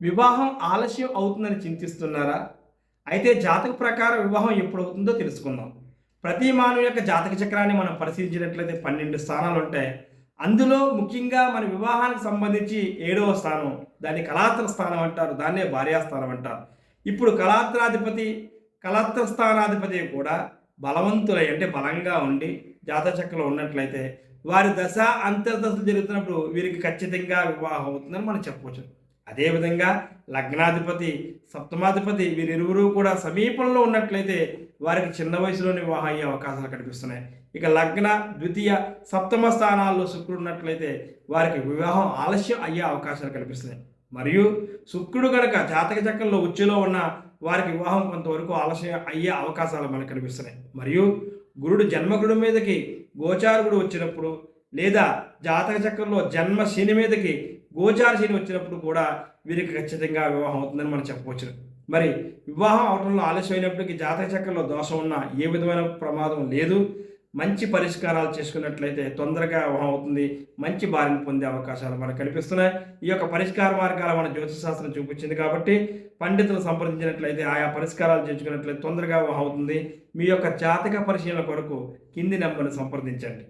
వివాహం ఆలస్యం అవుతుందని చింతిస్తున్నారా? అయితే జాతక ప్రకారం వివాహం ఎప్పుడవుతుందో తెలుసుకుందాం. ప్రతి మానవుని యొక్క జాతక చక్రాన్ని మనం పరిశీలించినట్లయితే 12 స్థానాలుంటాయి. అందులో ముఖ్యంగా మన వివాహానికి సంబంధించి 7వ స్థానం. దాన్ని కళాత్ర స్థానం అంటారు. దాన్నే భార్యాస్థానం అంటారు. ఇప్పుడు కళత్ర స్థానాధిపతి కూడా బలవంతులై అంటే బలంగా ఉండి జాతక చక్రంలో ఉన్నట్లయితే వారి దశ అంతర్దశలు జరుగుతున్నప్పుడు వీరికి ఖచ్చితంగా వివాహం అవుతుందని మనం చెప్పవచ్చు. అదేవిధంగా లగ్నాధిపతి, సప్తమాధిపతి వీరిరువురు కూడా సమీపంలో ఉన్నట్లయితే వారికి చిన్న వయసులోనే వివాహం అయ్యే అవకాశాలు కనిపిస్తున్నాయి. ఇక లగ్న, ద్వితీయ, సప్తమ స్థానాల్లో శుక్రుడు ఉన్నట్లయితే వారికి వివాహం ఆలస్యం అయ్యే అవకాశాలు కనిపిస్తున్నాయి. మరియు శుక్రుడు కనుక జాతక చక్రంలో ఉచ్చులో ఉన్న వారికి వివాహం కొంతవరకు ఆలస్యం అయ్యే అవకాశాలు మనకు కనిపిస్తున్నాయి. మరియు గురుడు జన్మగుడు మీదకి గోచారకుడు వచ్చినప్పుడు లేదా జాతక చక్రంలో జన్మ శని మీదకి గోచార శని వచ్చినప్పుడు కూడా వీరికి ఖచ్చితంగా వివాహం అవుతుందని మనం చెప్పవచ్చు. మరి వివాహం అవడంలో ఆలస్యం అయినప్పటికీ జాతక చక్రంలో దోషం ఉన్న ఏ విధమైన ప్రమాదం లేదు. మంచి పరిష్కారాలు చేసుకున్నట్లయితే తొందరగా వివాహం అవుతుంది. మంచి భార్యను పొందే అవకాశాలు మనకు కనిపిస్తున్నాయి. ఈ యొక్క పరిష్కార మార్గాలు మన జ్యోతిష శాస్త్రం చూపించింది కాబట్టి పండితులు సంప్రదించినట్లయితే ఆయా పరిష్కారాలు చేర్చుకున్నట్లయితే తొందరగా వివాహం అవుతుంది. మీ యొక్క జాతక పరిశీలన కొరకు కింది నెంబర్ని సంప్రదించండి.